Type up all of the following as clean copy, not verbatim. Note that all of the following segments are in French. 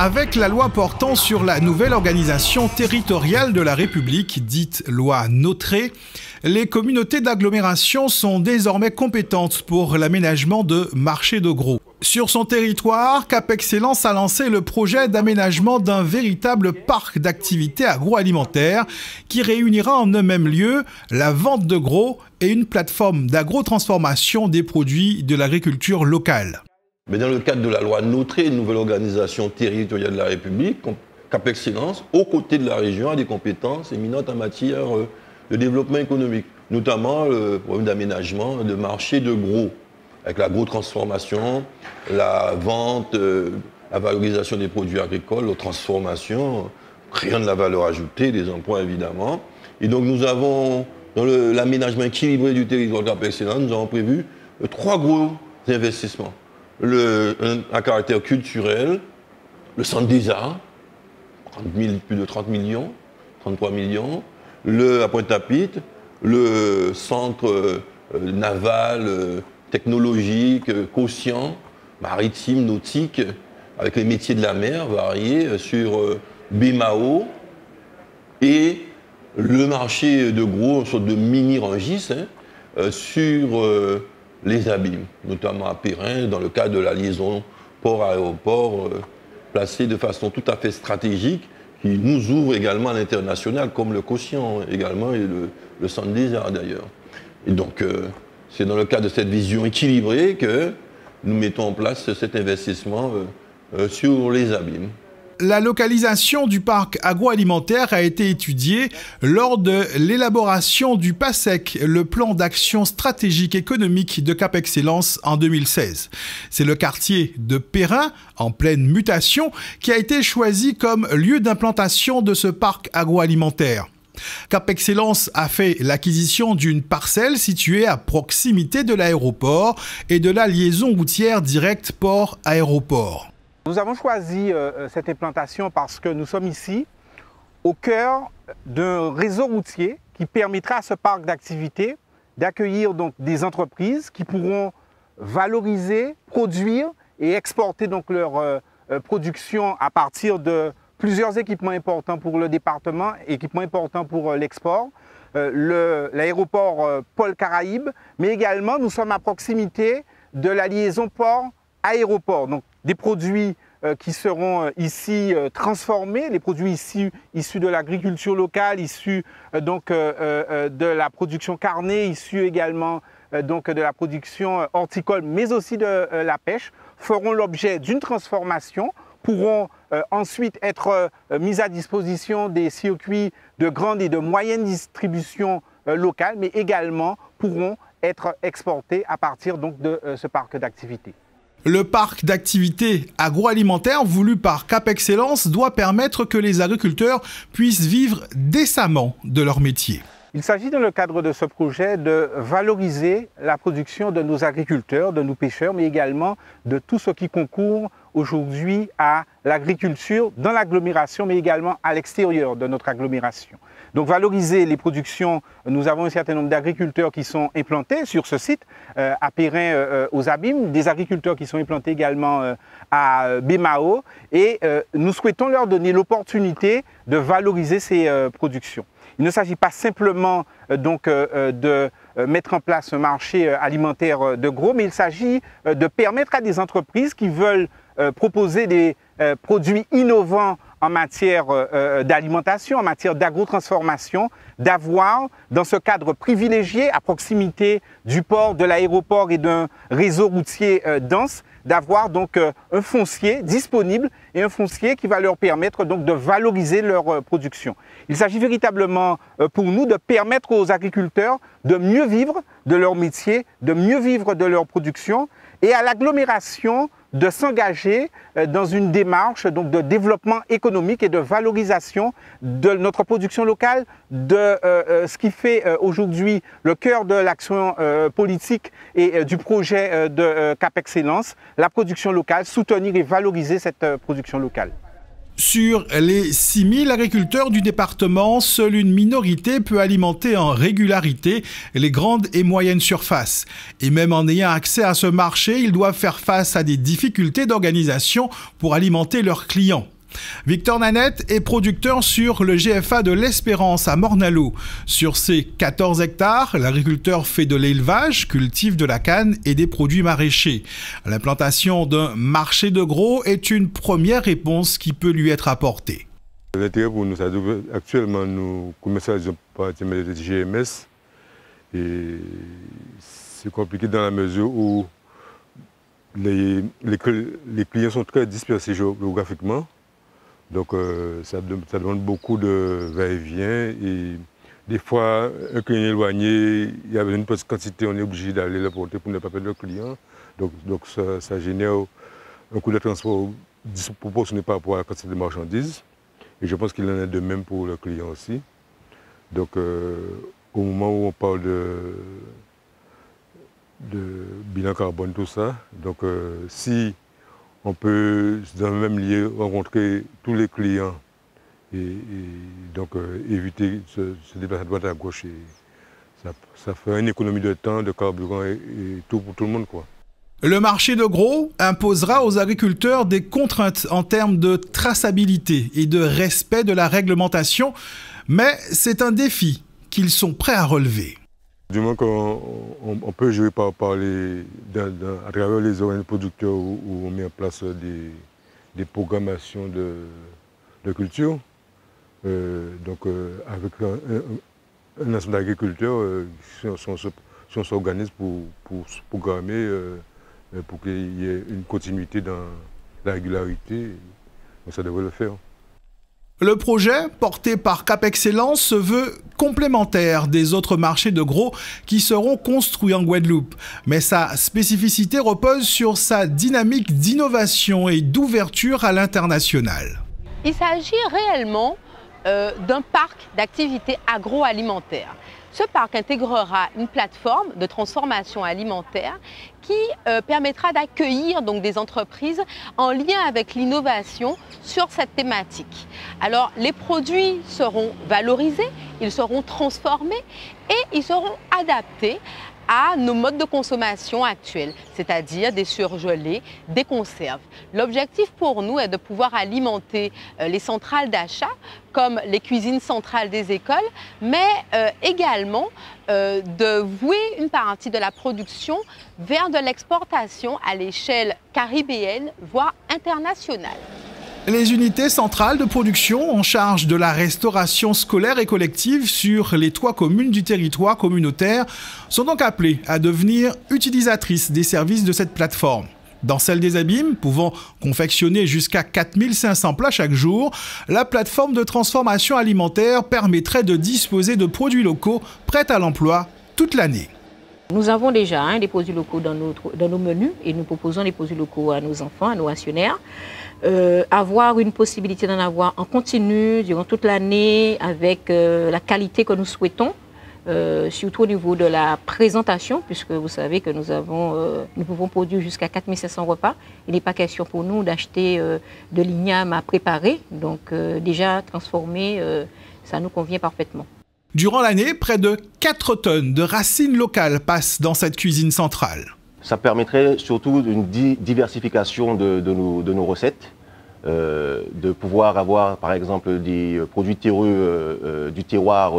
Avec la loi portant sur la nouvelle organisation territoriale de la République, dite loi NOTRe, les communautés d'agglomération sont désormais compétentes pour l'aménagement de marchés de gros. Sur son territoire, Cap Excellence a lancé le projet d'aménagement d'un véritable parc d'activités agroalimentaires qui réunira en un même lieu la vente de gros et une plateforme d'agrotransformation des produits de l'agriculture locale. Mais dans le cadre de la loi NOTRe, une nouvelle organisation territoriale de la République, Cap Excellence, aux côtés de la région, a des compétences éminentes en matière de développement économique, notamment le problème d'aménagement de marchés de gros, avec l'agrotransformation, la vente, la valorisation des produits agricoles, la transformation, créant de la valeur ajoutée, des emplois évidemment. Et donc nous avons, dans l'aménagement équilibré du territoire Cap Excellence, nous avons prévu 3 gros investissements. Un caractère culturel, le centre des arts, plus de 30 millions, 33 millions, à Pointe-à-Pitre, le centre naval, technologique, quotient, maritime, nautique, avec les métiers de la mer variés sur BMAO, et le marché de gros, une sorte de mini-rangis, sur les abîmes, notamment à Perrin, dans le cadre de la liaison port-aéroport, placée de façon tout à fait stratégique, qui nous ouvre également à l'international, comme le quotient également et le centre des arts d'ailleurs. Et donc, c'est dans le cadre de cette vision équilibrée que nous mettons en place cet investissement sur les abîmes. La localisation du parc agroalimentaire a été étudiée lors de l'élaboration du PASEC, le plan d'action stratégique économique de Cap Excellence en 2016. C'est le quartier de Perrin, en pleine mutation, qui a été choisi comme lieu d'implantation de ce parc agroalimentaire. Cap Excellence a fait l'acquisition d'une parcelle située à proximité de l'aéroport et de la liaison routière directe port-aéroport. Nous avons choisi cette implantation parce que nous sommes ici au cœur d'un réseau routier qui permettra à ce parc d'activités d'accueillir donc des entreprises qui pourront valoriser, produire et exporter donc leur production à partir de plusieurs équipements importants pour le département, équipements importants pour l'export, l'aéroport Paul Caraïbes, mais également nous sommes à proximité de la liaison port-aéroport. Donc des produits qui seront ici transformés, les produits issus de l'agriculture locale, issus de la production carnée, issus également de la production horticole, mais aussi de la pêche, feront l'objet d'une transformation, pourront ensuite être mis à disposition des circuits de grande et de moyenne distribution locale, mais également pourront être exportés à partir donc de ce parc d'activités. Le parc d'activités agroalimentaires voulu par Cap Excellence doit permettre que les agriculteurs puissent vivre décemment de leur métier. Il s'agit dans le cadre de ce projet de valoriser la production de nos agriculteurs, de nos pêcheurs, mais également de tout ce qui concourt aujourd'hui à l'agriculture dans l'agglomération, mais également à l'extérieur de notre agglomération. Donc valoriser les productions, nous avons un certain nombre d'agriculteurs qui sont implantés sur ce site, à Perrin aux Abîmes, des agriculteurs qui sont implantés également à BMAO, et nous souhaitons leur donner l'opportunité de valoriser ces productions. Il ne s'agit pas simplement de mettre en place un marché alimentaire de gros, mais il s'agit de permettre à des entreprises qui veulent proposer des produits innovants en matière d'alimentation, en matière d'agrotransformation, d'avoir dans ce cadre privilégié à proximité du port, de l'aéroport et d'un réseau routier dense, d'avoir donc un foncier disponible et un foncier qui va leur permettre donc de valoriser leur production. Il s'agit véritablement pour nous de permettre aux agriculteurs de mieux vivre de leur métier, de mieux vivre de leur production et à l'agglomération de s'engager dans une démarche donc, de développement économique et de valorisation de notre production locale, de ce qui fait aujourd'hui le cœur de l'action politique et du projet de Cap Excellence, la production locale, soutenir et valoriser cette production locale. Sur les 6000 agriculteurs du département, seule une minorité peut alimenter en régularité les grandes et moyennes surfaces. Et même en ayant accès à ce marché, ils doivent faire face à des difficultés d'organisation pour alimenter leurs clients. Victor Nanette est producteur sur le GFA de l'Espérance à Morne-à-l'Eau. Sur ses 14 hectares, l'agriculteur fait de l'élevage, cultive de la canne et des produits maraîchers. L'implantation d'un marché de gros est une première réponse qui peut lui être apportée. L'intérêt pour nous, c'est actuellement nous commercialisons par l'intermédiaire de GMS et c'est compliqué dans la mesure où les clients sont très dispersés géographiquement. Donc ça demande beaucoup de va-et-vient et des fois, un client éloigné, il y avait une petite quantité, on est obligé d'aller le porter pour ne pas perdre le client. Donc ça génère un coût de transport disproportionné par rapport à la quantité de marchandises. Et je pense qu'il en est de même pour le client aussi. Donc au moment où on parle de bilan carbone, tout ça, donc si on peut, dans le même lieu, rencontrer tous les clients et donc éviter se déplacer à droite à gauche. Et ça fait une économie de temps, de carburant et tout pour tout le monde, quoi. Le marché de gros imposera aux agriculteurs des contraintes en termes de traçabilité et de respect de la réglementation, mais c'est un défi qu'ils sont prêts à relever. Du moins qu'on peut jouer à travers les organismes producteurs où on met en place des programmations de culture. Avec un ensemble d'agriculteurs, si on s'organise pour programmer, pour qu'il y ait une continuité dans la régularité, ça devrait le faire. Le projet, porté par Cap Excellence, se veut complémentaire des autres marchés de gros qui seront construits en Guadeloupe. Mais sa spécificité repose sur sa dynamique d'innovation et d'ouverture à l'international. Il s'agit réellement d'un parc d'activités agroalimentaires. Ce parc intégrera une plateforme de transformation alimentaire qui permettra d'accueillir donc des entreprises en lien avec l'innovation sur cette thématique. Alors les produits seront valorisés, ils seront transformés et ils seront adaptés à nos modes de consommation actuels, c'est-à-dire des surgelés, des conserves. L'objectif pour nous est de pouvoir alimenter les centrales d'achat, comme les cuisines centrales des écoles, mais également de vouer une partie de la production vers de l'exportation à l'échelle caribéenne, voire internationale. Les unités centrales de production en charge de la restauration scolaire et collective sur les 3 communes du territoire communautaire sont donc appelées à devenir utilisatrices des services de cette plateforme. Dans celle des Abîmes, pouvant confectionner jusqu'à 4500 plats chaque jour, la plateforme de transformation alimentaire permettrait de disposer de produits locaux prêts à l'emploi toute l'année. Nous avons déjà des produits locaux dans nos menus et nous proposons des produits locaux à nos enfants, à nos actionnaires. Avoir une possibilité d'en avoir en continu durant toute l'année avec la qualité que nous souhaitons, surtout au niveau de la présentation, puisque vous savez que nous pouvons produire jusqu'à 4500 repas. Il n'est pas question pour nous d'acheter de l'igname à préparer, donc déjà transformé, ça nous convient parfaitement. Durant l'année, près de 4 tonnes de racines locales passent dans cette cuisine centrale. Ça permettrait surtout une diversification de nos recettes, de pouvoir avoir par exemple des produits terreux du terroir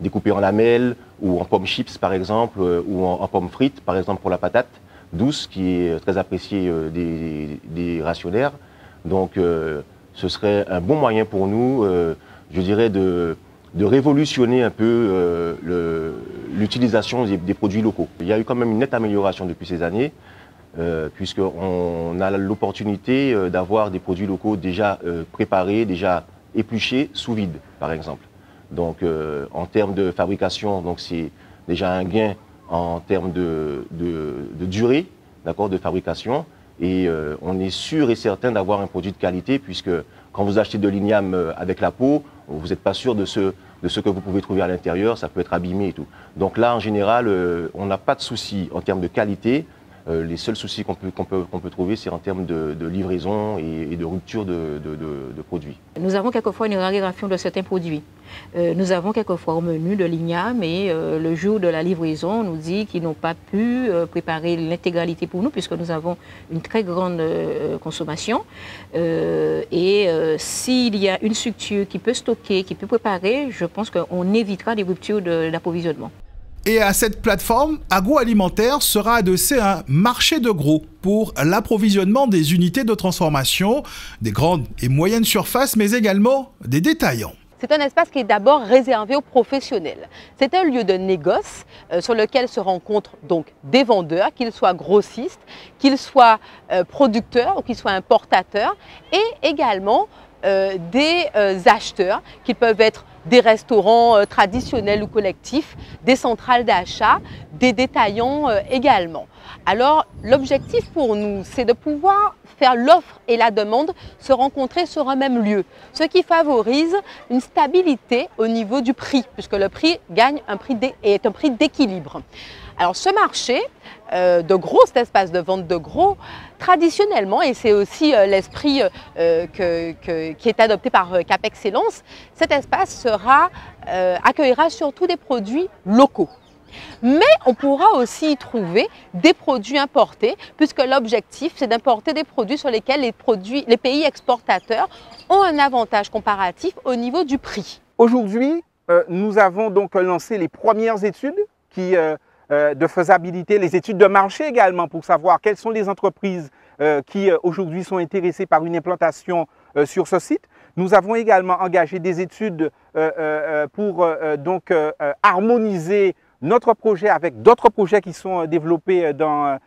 découpés en lamelles ou en pommes chips par exemple, ou en pommes frites par exemple pour la patate douce qui est très appréciée des rationnaires. Donc ce serait un bon moyen pour nous, je dirais, de révolutionner un peu l'utilisation des produits locaux. Il y a eu quand même une nette amélioration depuis ces années. puisqu'on a l'opportunité d'avoir des produits locaux déjà préparés, déjà épluchés, sous vide, par exemple. Donc, en termes de fabrication, c'est déjà un gain en termes de durée, d'accord, de fabrication. Et on est sûr et certain d'avoir un produit de qualité, puisque quand vous achetez de l'igname avec la peau, vous n'êtes pas sûr de ce que vous pouvez trouver à l'intérieur, ça peut être abîmé et tout. Donc là, en général, on n'a pas de souci en termes de qualité. Les seuls soucis qu'on peut trouver, c'est en termes de livraison et de rupture de produits. Nous avons quelquefois une raréfaction de certains produits. Nous avons quelquefois au menu de l'igname, mais le jour de la livraison, on nous dit qu'ils n'ont pas pu préparer l'intégralité pour nous, puisque nous avons une très grande consommation. S'il y a une structure qui peut stocker, qui peut préparer, je pense qu'on évitera des ruptures d'approvisionnement. Et à cette plateforme, agroalimentaire sera adossé un marché de gros pour l'approvisionnement des unités de transformation, des grandes et moyennes surfaces, mais également des détaillants. C'est un espace qui est d'abord réservé aux professionnels. C'est un lieu de négoce sur lequel se rencontrent donc des vendeurs, qu'ils soient grossistes, qu'ils soient producteurs ou qu'ils soient importateurs, et également des acheteurs qui peuvent être des restaurants traditionnels ou collectifs, des centrales d'achat, des détaillants également. Alors l'objectif pour nous, c'est de pouvoir faire l'offre et la demande se rencontrer sur un même lieu, ce qui favorise une stabilité au niveau du prix, puisque le prix est un prix d'équilibre. Alors ce marché de gros, cet espace de vente de gros, traditionnellement, et c'est aussi l'esprit qui est adopté par Cap Excellence, cet espace accueillera surtout des produits locaux. Mais on pourra aussi y trouver des produits importés, puisque l'objectif, c'est d'importer des produits sur lesquels les pays exportateurs ont un avantage comparatif au niveau du prix. Aujourd'hui, nous avons donc lancé les premières études de faisabilité, les études de marché également, pour savoir quelles sont les entreprises qui aujourd'hui sont intéressées par une implantation sur ce site. Nous avons également engagé des études pour harmoniser notre projet avec d'autres projets qui sont développés dans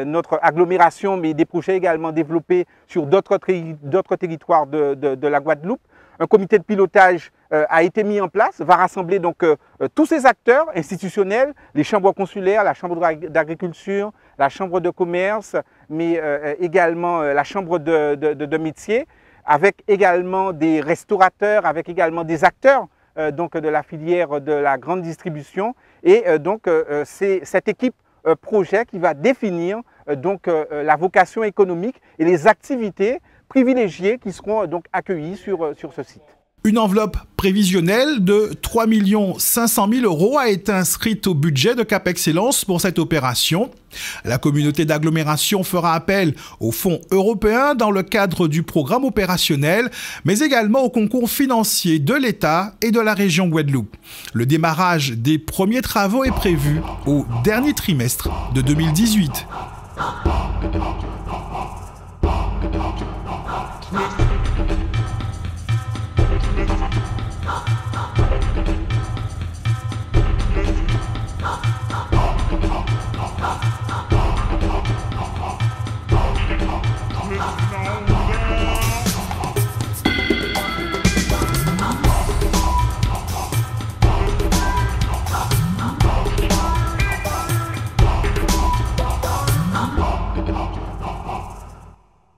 notre agglomération, mais des projets également développés sur d'autres territoires de la Guadeloupe. Un comité de pilotage a été mis en place, va rassembler donc tous ces acteurs institutionnels, les chambres consulaires, la chambre d'agriculture, la chambre de commerce, mais également la chambre de métier, avec également des restaurateurs, avec également des acteurs donc de la filière de la grande distribution. Et c'est cette équipe projet qui va définir la vocation économique et les activités privilégiés qui seront donc accueillis sur ce site. Une enveloppe prévisionnelle de 3 500 000 € a été inscrite au budget de Cap Excellence pour cette opération. La communauté d'agglomération fera appel aux fonds européens dans le cadre du programme opérationnel, mais également au concours financier de l'État et de la région Guadeloupe. Le démarrage des premiers travaux est prévu au dernier trimestre de 2018. No.